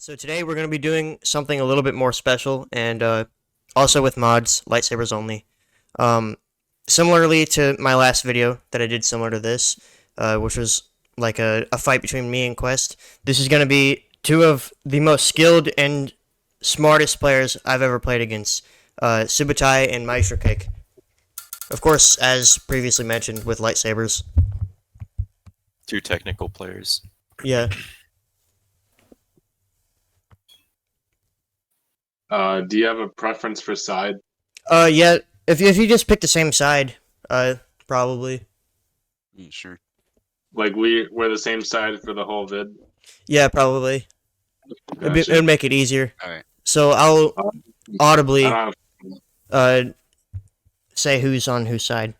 So today we're going to be doing something a little bit more special and also with mods, lightsabers only. Similarly to my last video that I did similar to this, which was like a fight between me and Quest, this is going to be two of the most skilled and smartest players I've ever played against, Subutai and Meistrocake. Of course, as previously mentioned, with lightsabers. Two technical players. Yeah. Do you have a preference for side? Yeah, if you just pick the same side, probably. Sure. Like we're the same side for the whole vid? Yeah, probably. Gotcha. It would make it easier. Alright. So I'll audibly I don't have- say who's on whose side.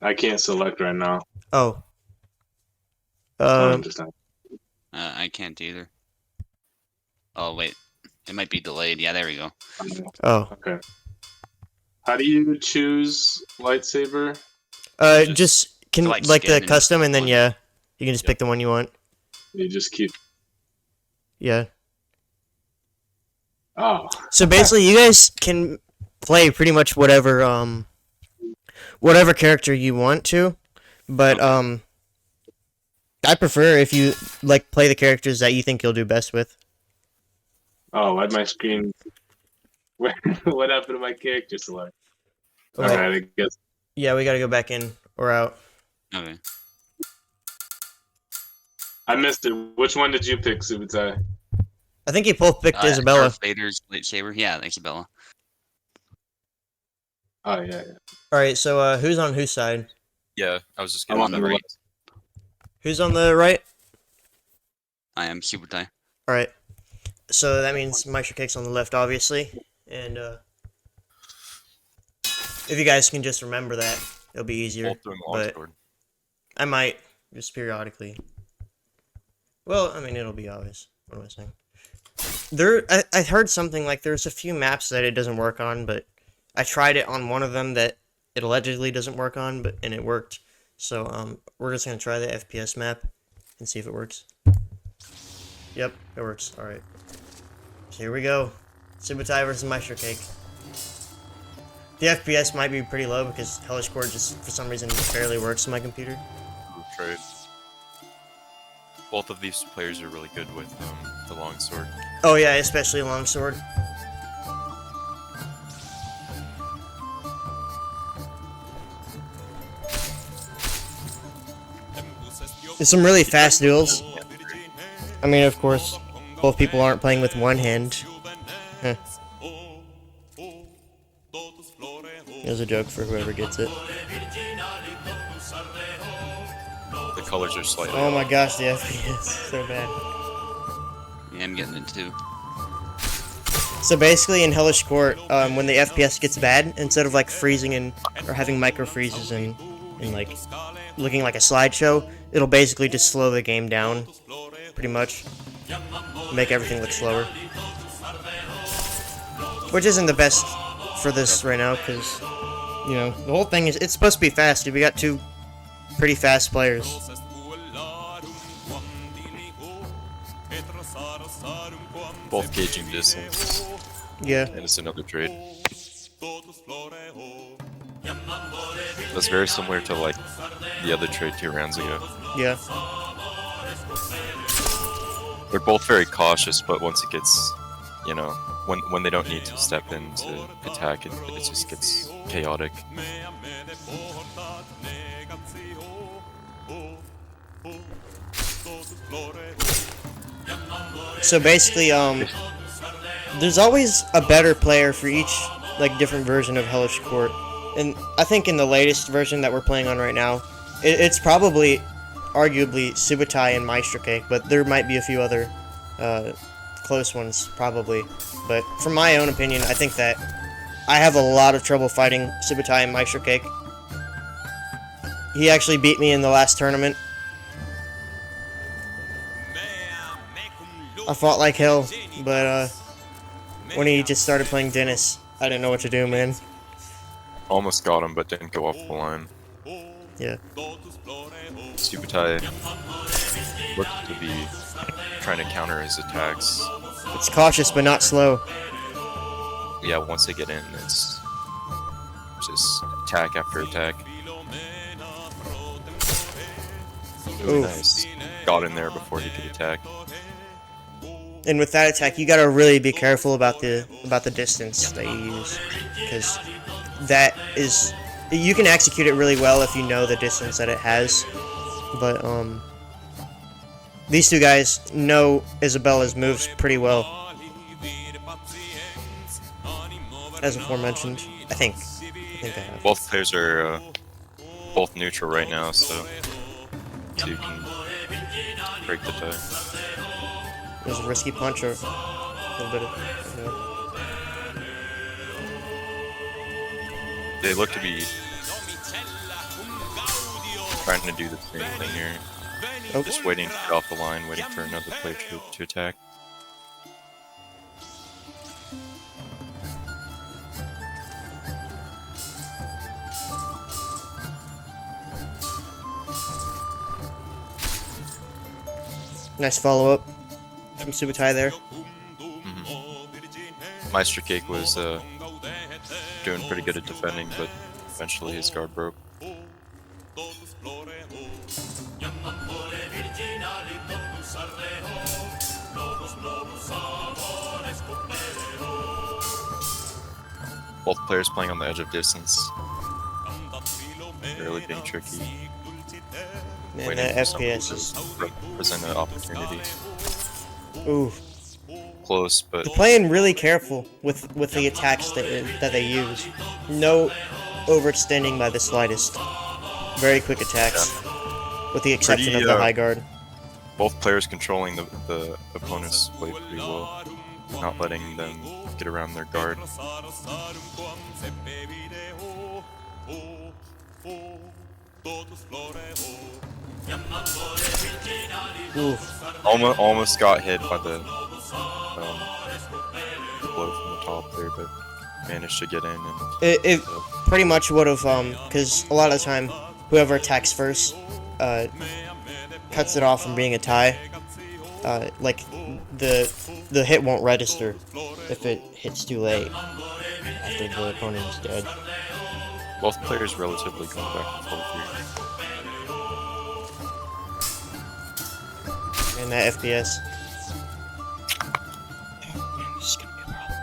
I can't select right now. Oh. I understand. I can't either. Oh, wait. It might be delayed. Yeah, there we go. Oh. Okay. How do you choose lightsaber? Just can select like skin the and custom, and then one. yeah, you can just Yep. pick the one you want. You just keep. Yeah. Oh. So basically, you guys can play pretty much whatever whatever character you want to, but I prefer if you like play the characters that you think you'll do best with. Oh, why'd my screen? What happened to my character select? Okay. Alright, I guess. Yeah, we gotta go back in or out. Okay. I missed it. Which one did you pick, Subutai? I think you both picked Isabella. Darth Vader's lightsaber. Yeah, Isabella. Oh, yeah. All right, so who's on whose side? Yeah, I was just I'm gonna on the right. Who's on the right? I am Subutai. All right. So that means Meistrocake on the left, obviously, and if you guys can just remember that, it'll be easier. both doing But longsword. I might just periodically. Well, I mean, it'll be obvious. What am I saying? I heard something like there's a few maps that it doesn't work on, but I tried it on one of them that it allegedly doesn't work on, and it worked. So we're just gonna try the FPS map and see if it works. Yep, it works. All right. So here we go. Subutai versus Meistrocake. The FPS might be pretty low because Hellish Quart just for some reason barely works on my computer. Trade. Both of these players are really good with the longsword. Oh yeah, especially longsword. There's some really fast duels. I mean, of course, both people aren't playing with one hand. Huh. There's a joke for whoever gets it. The colors are slightly Oh my off. gosh, the FPS so bad. Yeah, I'm getting it too. So basically, in Hellish Quart, when the FPS gets bad, instead of like freezing and or having micro freezes and like looking like a slideshow, it'll basically just slow the game down, pretty much, make everything look slower. Which isn't the best for this right now, because you know the whole thing is it's supposed to be fast. Dude. We got two pretty fast players. Both gauging distance, Yeah. and it's another trade. That's very similar to like the other trade 2 rounds ago. Yeah. They're both very cautious, but once it gets, you know, when they don't need to step in to attack, it just gets chaotic. So basically, there's always a better player for each like different version of Hellish Quart, and I think in the latest version that we're playing on right now, it's probably, arguably, Subutai and Meistrocake, but there might be a few other close ones probably. But from my own opinion, I think that I have a lot of trouble fighting Subutai and Meistrocake. He actually beat me in the last tournament. I fought like hell, but when he just started playing Dennis, I didn't know what to do, man. Almost got him, but didn't go off the line. Yeah. Subutai looks to be trying to counter his attacks. It's cautious but not slow. Yeah, once they get in, it's just attack after attack. Really Oof. nice. Got in there before he could attack. And with that attack, you gotta really be careful about the distance that you use, because that is, you can execute it really well if you know the distance that it has, but these two guys know Isabella's moves pretty well, as aforementioned. I think I have. Both players are both neutral right now, so you can break the tie. There's a risky punch or a little bit of. They look to be trying to do the same thing here. Oh. Just waiting to get off the line, waiting for another player to attack. Nice follow up from Subutai there. Meistrocake was doing pretty good at defending, but eventually his guard broke. Both players playing on the edge of distance. Really being tricky. Man, Waiting that for someone FPS is. to present an opportunity. Ooh. Close, but They're playing really careful with the attacks that they use. No overextending by the slightest. Very quick attacks, with the exception Pretty, of the high guard. both players controlling the opponent's play pretty well, not letting them get around their guard. Ooh. Almost got hit by the blow from the top there, but managed to get in. And It pretty much would have, because a lot of the time, whoever attacks first, cuts it off from being a tie. Like, the hit won't register if it hits too late after the opponent is dead. both players relatively going back and forth here. And that FPS. This is gonna be a problem.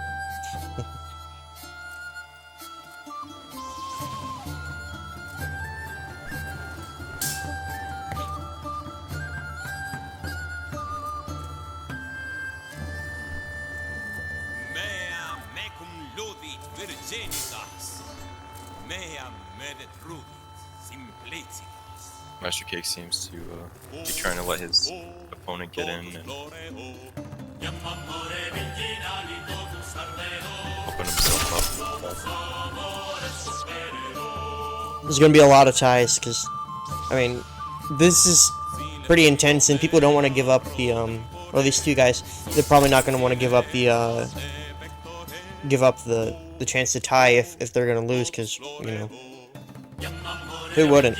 Mea mecum ludit virginitas, mea medet rudit simplicitas. Meistrocake seems to be trying to let his opponent get in and open himself up. There's gonna be a lot of ties, because, I mean, this is pretty intense, and people don't want to give up the, or these two guys, they're probably not gonna want to give up the chance to tie if they're gonna lose, because, you know, who wouldn't?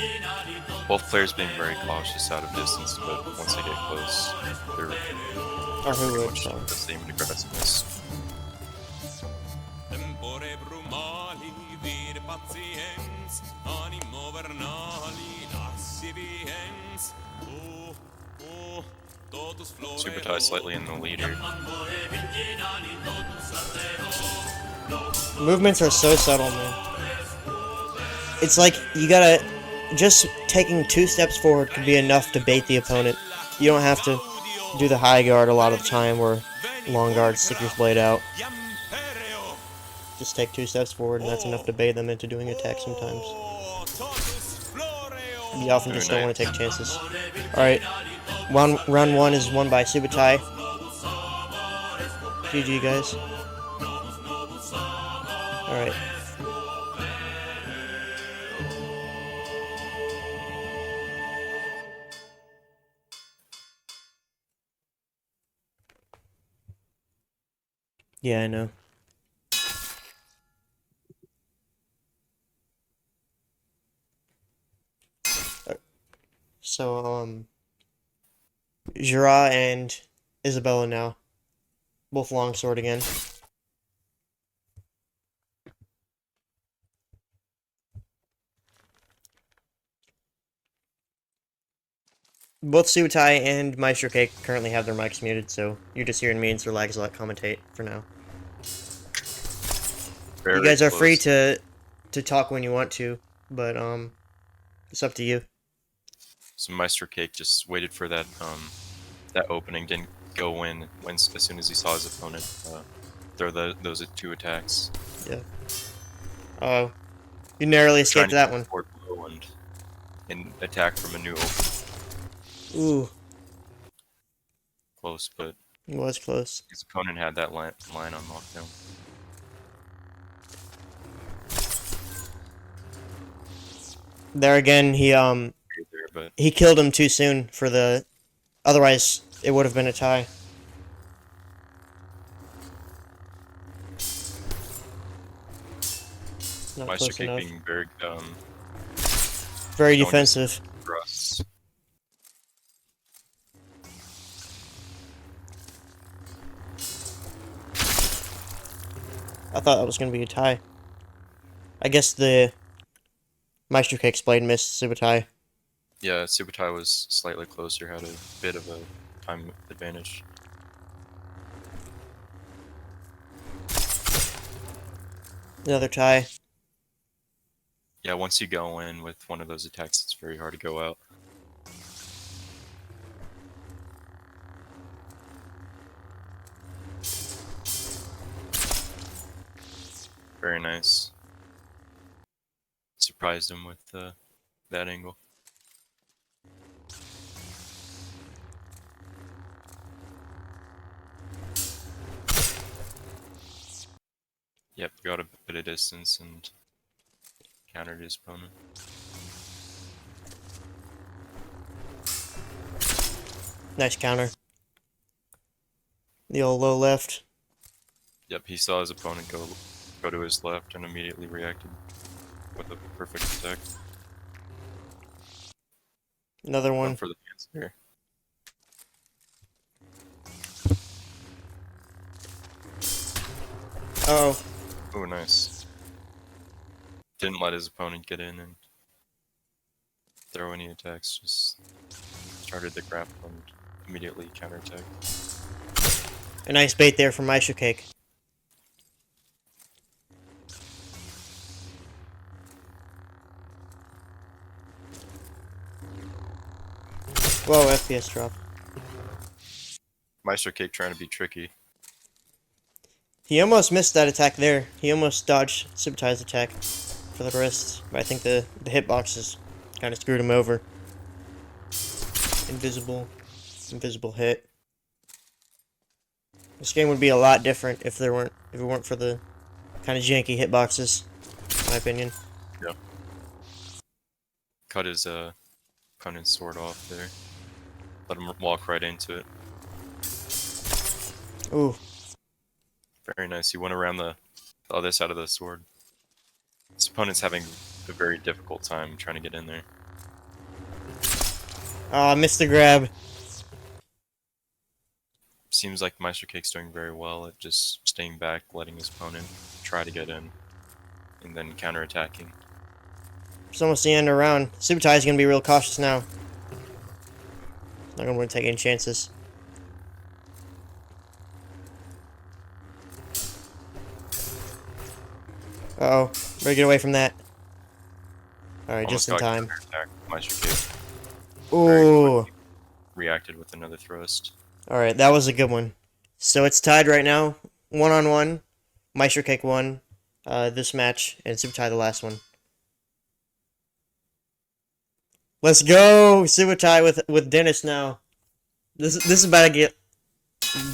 Both players being very cautious out of distance, but once they get close, they're Or who would, much so. the same aggressiveness. Tempore brumali vir patiens, animo vernali lasciviens. Oh, oh, totus Subutai slightly in the lead here. Movements are so subtle, man. It's like, you gotta, just taking 2 steps forward could be enough to bait the opponent. You don't have to do the high guard a lot of the time, where long guard stick your blade out. Just take 2 steps forward, and that's enough to bait them into doing attacks sometimes. You often just don't want to take chances. Alright, round 1 is won by Subutai. GG, guys. Alright. Yeah, I know. So, Jira and Isabella now. Both longsword again. Both Subutai and Meistrocake currently have their mics muted, so you're just hearing me and Sir Lagzalot commentate for now. Very You guys are free close. to talk when you want to, but it's up to you. So Meistrocake just waited for that that opening, didn't go in when as soon as he saw his opponent throw those 2 attacks. Yeah. Oh, you narrowly Trying escaped to that get one. forward blow and attack from a new open. Ooh, Close, but it was close. his opponent had that line on lockdown. There again, There, but he killed him too soon for the. Otherwise, it would have been a tie. Not close Meistrocake enough. being very Very showing his defensive. thrusts. I thought that was going to be a tie. I guess the Meistrocake blade missed Subutai. Yeah, Subutai was slightly closer, had a bit of a time advantage. Another tie. Yeah, once you go in with one of those attacks, it's very hard to go out. Very nice. Surprised him with that angle. Yep, got a bit of distance and countered his opponent. Nice counter. The old low left. Yep, he saw his opponent go to his left and immediately reacted with a perfect attack. Another Going one. for the hands there. Oh, Oh, nice. Didn't let his opponent get in and throw any attacks, just started the grapple and immediately counterattack. a nice bait there from Meistrocake. Whoa, FPS drop. Meistrocake trying to be tricky. He almost missed that attack there. He almost dodged Subutai's attack for the wrist, but I think the hitboxes kind of screwed him over. Invisible hit. This game would be a lot different if it weren't for the kind of janky hitboxes, in my opinion. Yeah. Cut his opponent's sword off there. Let him walk right into it. Ooh, Very nice. He went around the other side of the sword. His opponent's having a very difficult time trying to get in there. ah, missed the grab. Seems like Meistrocake doing very well at just staying back, letting his opponent try to get in, and then counterattacking. It's almost the end of the round. Subutai's gonna be real cautious now. Not gonna want to take any chances. Uh-oh. Better get away from that. Alright, just in Almost got time. counterattacked. Meistrocake Ooh. reacted with another thrust. Alright, that was a good one. So it's tied right now. 1-on-1. Meistrocake won this match, and Subutai the last one. Let's go! Subutai with Dennis now. This is about to get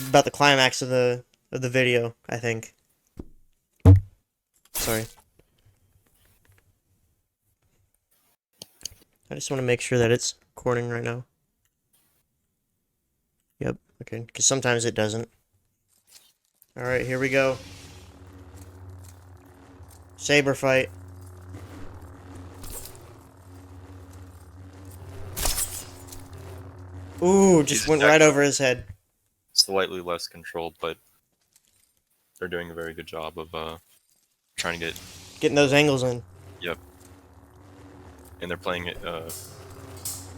about the climax of the video, I think. Sorry. I just want to make sure that it's recording right now. Yep, okay, because sometimes it doesn't. Alright, here we go. Saber fight. Ooh, just He's went right attacking over his head. slightly less controlled, but they're doing a very good job of trying to get. Getting those angles in. Yep. And they're playing it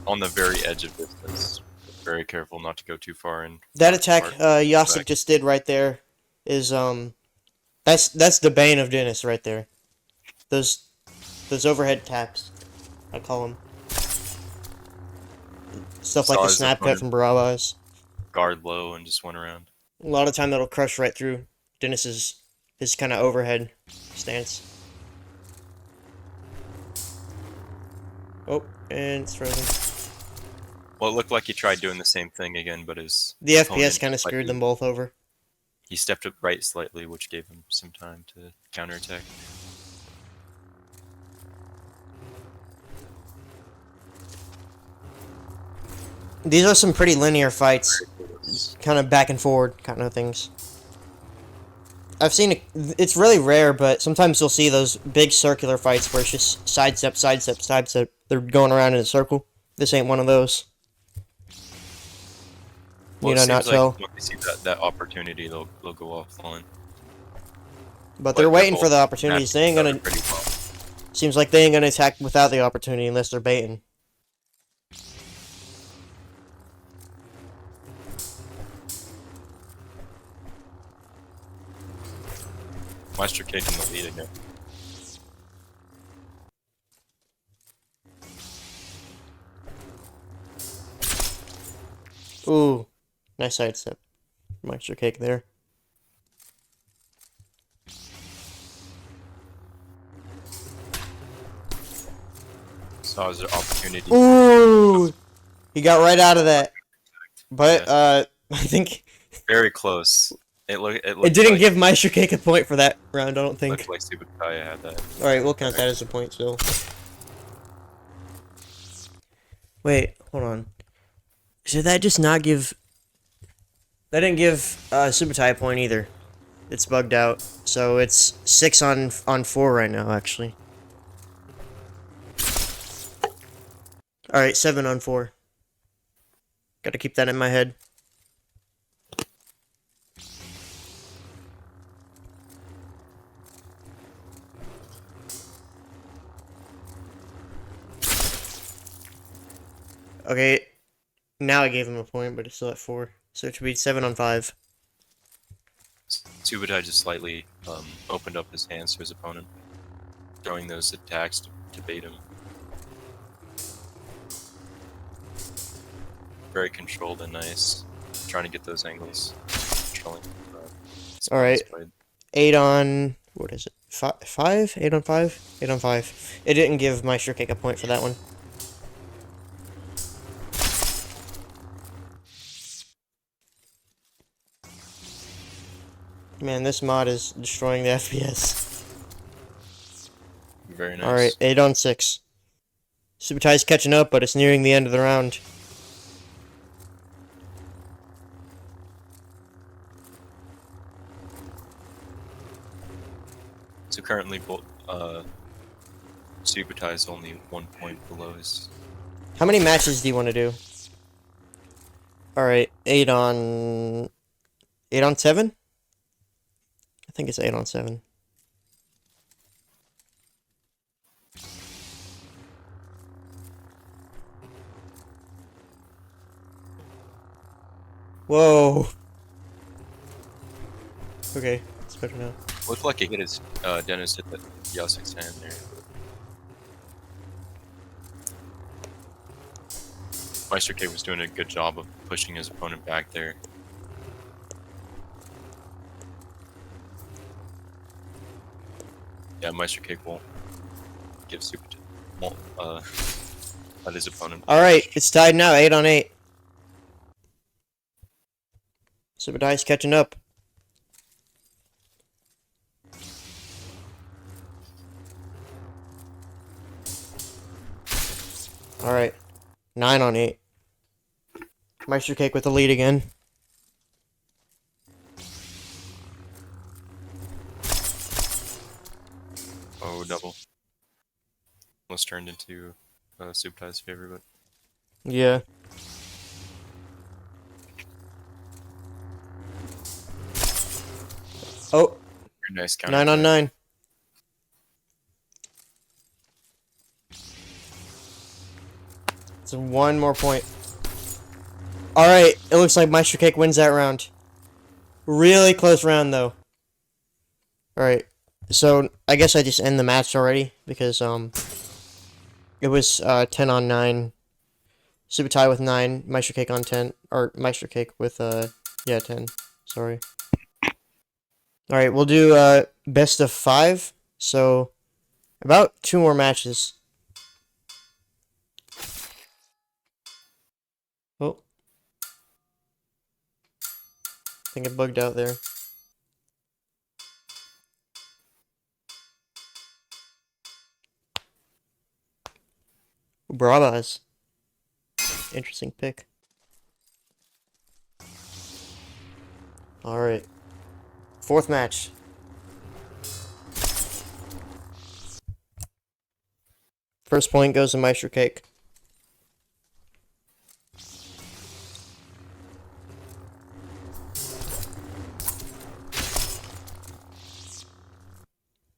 on the very edge of distance. Very careful not to go too far in. That attack Yasik back. just did right there is that's the bane of Dennis right there. Those overhead taps, I call them. Stuff like Saw the his snap cut opponent from Barabbas. guard low and just went around. A lot of time that'll crush right through Dennis's his kind of overhead stance. Oh, and it's frozen. Well, it looked like he tried doing the same thing again, but his The FPS opponent kind of screwed slightly- them both over. He stepped up right slightly, which gave him some time to counterattack. These are some pretty linear fights, kind of back and forward kind of things. I've seen it's really rare, but sometimes you'll see those big circular fights where it's just sidestep, sidestep, sidestep. They're going around in a circle. This ain't one of those. Well, You know, it not seems like so. when they see that opportunity, they'll go off on. But they're waiting for the opportunities. They ain't gonna. Pretty well. Seems like they ain't gonna attack without the opportunity unless they're baiting. Meistrocake in the lead again. Ooh, nice sidestep. Meistrocake there. Saw his opportunity. Ooh, he got right out of that. But I think Very close. It looked it didn't like, give Meistrocake a point for that round. I don't think. Looked like Subutai had that. All right, we'll count that as a point still. Wait, hold on. Did that just not give? That didn't give Subutai a point either. It's bugged out, so it's 6 on 4 right now, actually. All right, 7 on 4. Got to keep that in my head. Okay, now I gave him a point, but it's still at 4. So it should be 7 on 5. Subutai just slightly opened up his hands to his opponent, throwing those attacks to bait him. Very controlled and nice, trying to get those angles. Controlling. All right. Spread. 8 on... what is it? 5? 8 on 5? 8 on 5. It didn't give Meistrocake a point for that one. Man, this mod is destroying the FPS. Very nice. Alright, 8 on 6. Subutai's catching up, but it's nearing the end of the round. So currently, Subutai is only 1 point below his. How many matches do you want to do? Alright, 8 on... 8 on 7? I think it's 8 on 7. Whoa. Okay, it's better now. Looked like he hit his Dennis hit the Yasik's hand there. Meistrocake was doing a good job of pushing his opponent back there. Yeah, Meistrocake won't give won't let his opponent. Alright, it's tied now, 8 on 8. Subutai's catching up. Alright, 9 on 8. Meistrocake with the lead again. Oh, double. Almost turned into Subutai's favor, but Yeah. Nice counter. 9 on 9. It's one more point. Alright, it looks like Meistrocake wins that round. Really close round, though. Alright, so I guess I just end the match already, because, it was, 10 on 9. Subutai with 9, Meistrocake on 10, or Meistrocake with, yeah, 10, sorry. Alright, we'll do, best of 5, so, about 2 more matches. Oh. I think it bugged out there. Bravas. Interesting pick. Alright. 4th match. First point goes to Meistrocake.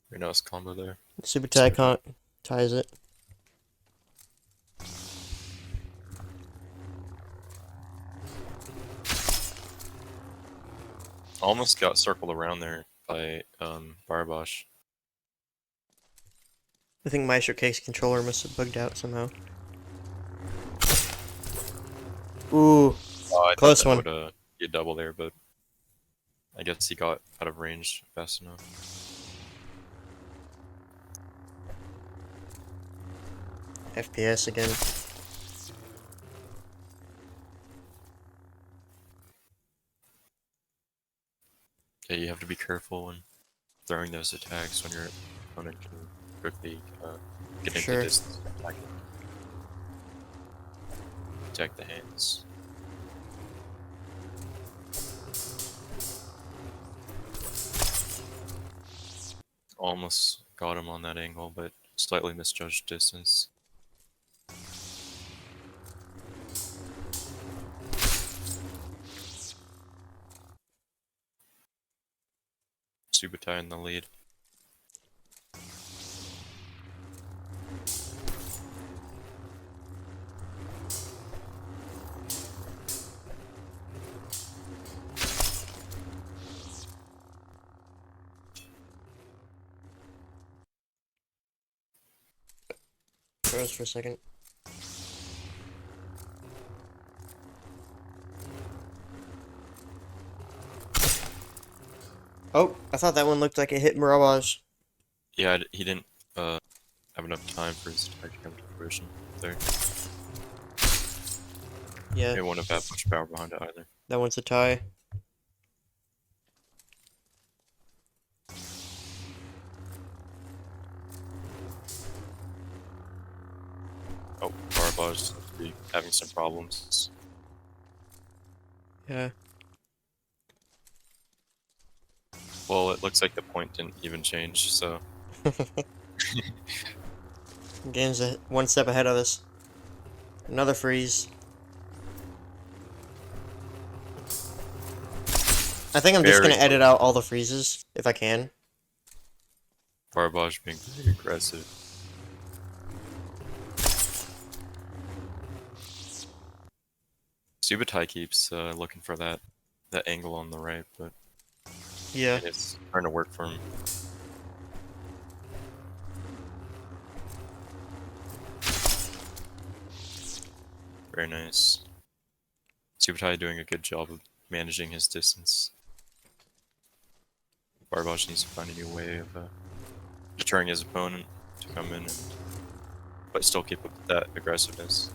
Very nice combo there. Subutai ties it. Almost got circled around there by Barbosh. I think Meistrocake controller must have bugged out somehow. Ooh, I close thought one. that would be a double there, but I guess he got out of range fast enough. FPS again. Yeah, you have to be careful when throwing those attacks when your opponent can quickly get into Sure. distance and attack it. Attack the hands. Almost got him on that angle, but slightly misjudged distance. Subutai in the lead. Froze for a second. Oh, I thought that one looked like it hit Mirage. Yeah, he didn't have enough time for his attack to come to fruition there. Yeah, He wouldn't have had much power behind it either. that one's a tie. Oh, Barbosh seems to be having some problems. Yeah. Well, it looks like the point didn't even change, so Game's one step ahead of us. Another freeze. I think I'm just Very gonna edit out all the freezes, if I can. Barbosh being very aggressive. Subutai keeps looking for that angle on the right, but Yeah. it's starting to work for him. Very nice. Subutai doing a good job of managing his distance. Barbosh needs to find a new way of deterring his opponent to come in, but still keep up with that aggressiveness.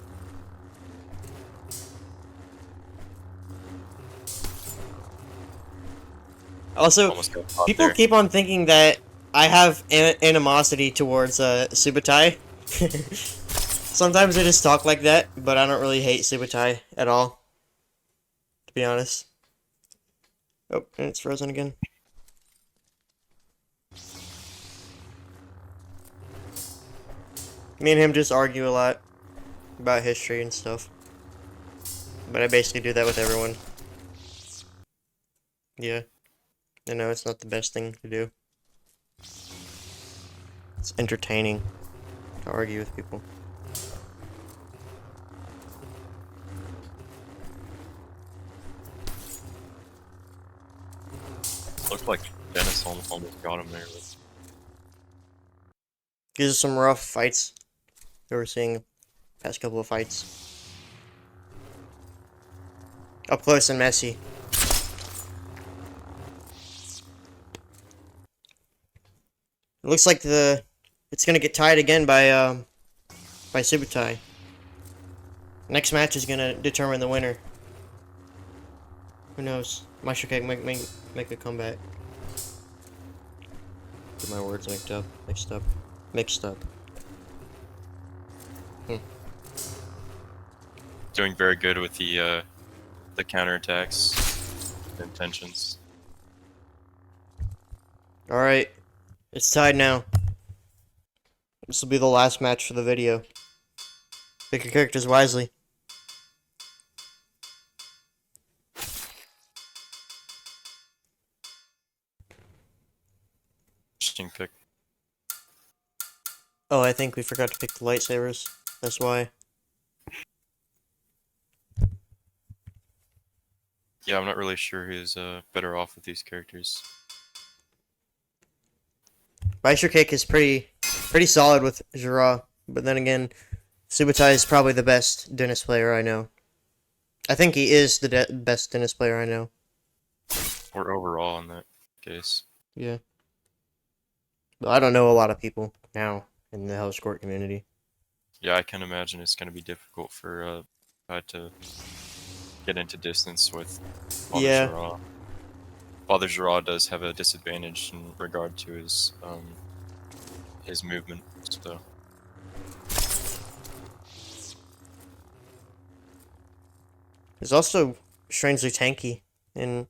Also, Almost got caught people there. keep on thinking that I have animosity towards Subutai. Sometimes I just talk like that, but I don't really hate Subutai at all. To be honest. Oh, and it's frozen again. Me and him just argue a lot about history and stuff. But I basically do that with everyone. Yeah. I know it's not the best thing to do. It's entertaining to argue with people. Looked like Dennis almost got him there. These are some rough fights that we're seeing past couple of fights. Up close and messy. It looks like it's gonna get tied again by Subutai. Next match is gonna determine the winner. Who knows? Meistrocake make a comeback. Get my words mixed up. Doing very good with the counterattacks intentions. All right, it's tied now. This will be the last match for the video. Pick your characters wisely. Interesting pick. Oh, I think we forgot to pick the lightsabers. That's why. Yeah, I'm not really sure who's better off with these characters. Meistrocake is pretty solid with Jira, but then again, Subutai is probably the best Dennis player I know. I think he is the best Dennis player I know. Or overall in that case. Yeah. But I don't know a lot of people now in the Hellish Quart community. Yeah, I can imagine it's going to be difficult for Father to get into distance with Father Yeah. Jira. Father Jira does have a disadvantage in regard to his movement, so. He's also strangely tanky, and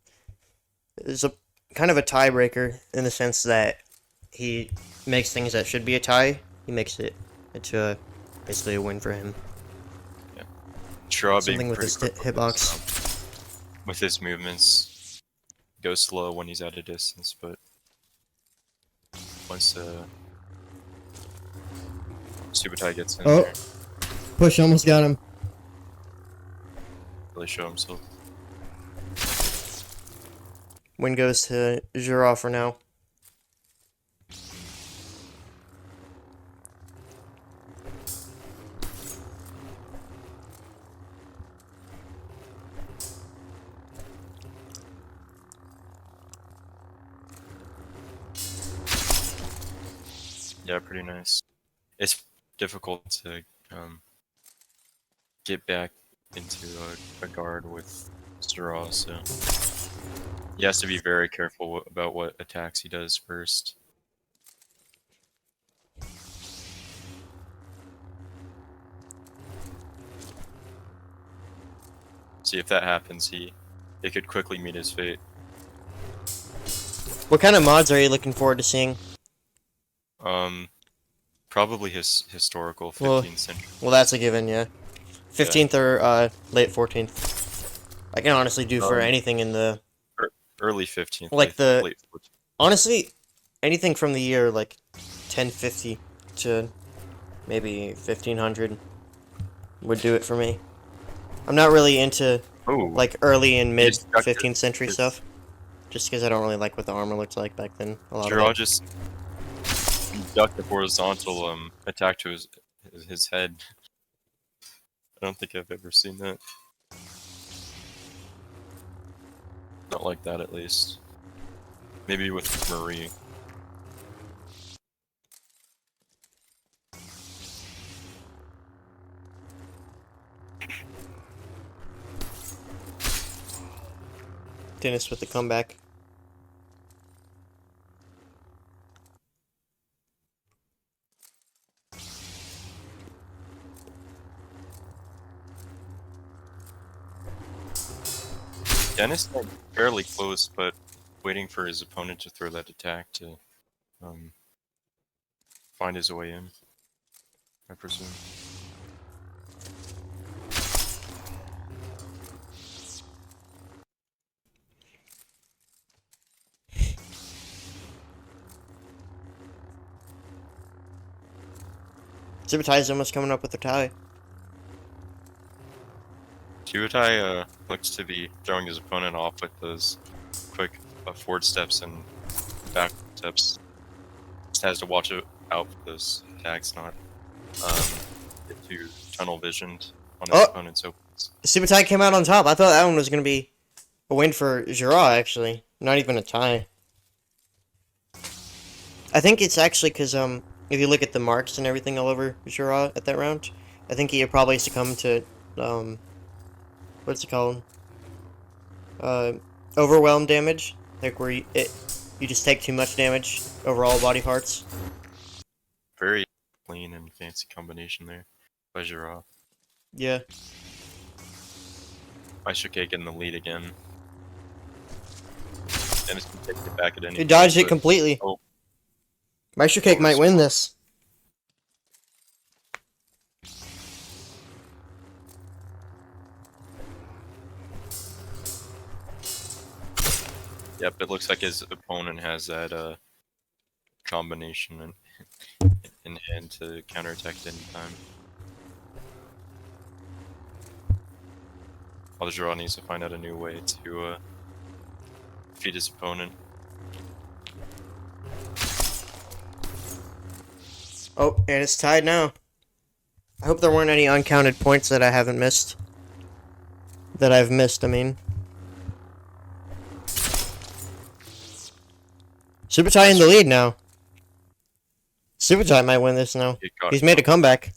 is a kind of a tiebreaker in the sense that he makes things that should be a tie. He makes it into basically a win for him. Jira Something being with pretty his quick hitbox. with his movements, goes slow when he's at a distance, but once Subutai gets in Oh. there, Push almost got him. really show himself. Win goes to Jira for now. Yeah, pretty nice. It's difficult to get back into a guard with Zara, so he has to be very careful about what attacks he does first. See, if that happens, it could quickly meet his fate. What kind of mods are you looking forward to seeing? Probably his historical 15th Well- century. Well, that's a given, yeah. 15th or late 14th. I can honestly do for anything in the... Early 15th, Like late 14th. Honestly, anything from the year, like, 1050 to maybe 1500 would do it for me. I'm not really into, Oh, like, early and mid just got 15th century his- stuff. Just because I don't really like what the armor looked like back then. A lot of Gerard it. just ducked a horizontal attack to his head. I don't think I've ever seen that. Not like that, at least. Maybe with Marie. Dennis with the comeback. Dennis got fairly close, but waiting for his opponent to throw that attack to find his way in, I presume. Subutai's almost coming up with a tie. Subutai looks to be throwing his opponent off with those quick forward steps and back steps. Just has to watch out for those attacks, not get too tunnel visioned on his Oh! opponent's opens. Subutai came out on top. I thought that one was going to be a win for Jira, actually. Not even a tie. I think it's actually because, if you look at the marks and everything all over Jira at that round, I think he probably succumbed to, what's it called? Overwhelm damage. Like, where you just take too much damage over all body parts. Very clean and fancy combination there by Girard. Yeah. Meistrocake in the lead again. Dennis can take it back at any He dodged it but- completely. Oh. Meistrocake might win this. Yep, it looks like his opponent has that combination in hand to counterattack at any time. While Girard needs to find out a new way to defeat his opponent. Oh, and it's tied now. I hope there weren't any uncounted points that I haven't missed. That I've missed, I mean. Subutai in the lead now. Subutai might win this now. He got He's it. made a comeback.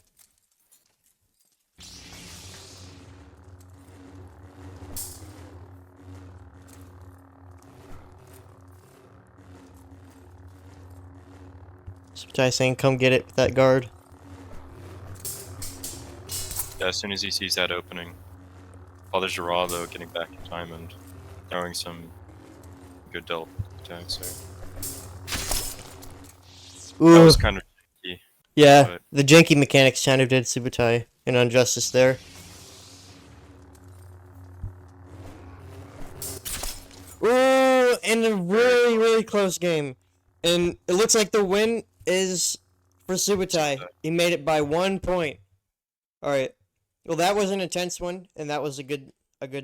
Subutai saying, come get it with that guard. Yeah, as soon as he sees that opening. Father Girard, though, getting back in time and throwing some good dealt attacks there. That Ooh, was kind of tricky. yeah, but- the janky mechanics kind of did Subutai an injustice there. Ooh, and a really, really close game. And it looks like the win is for Subutai. He made it by 1 point. Alright. Well, that was an intense one, and that was a good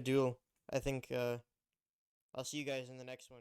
duel. I think, I'll see you guys in the next one.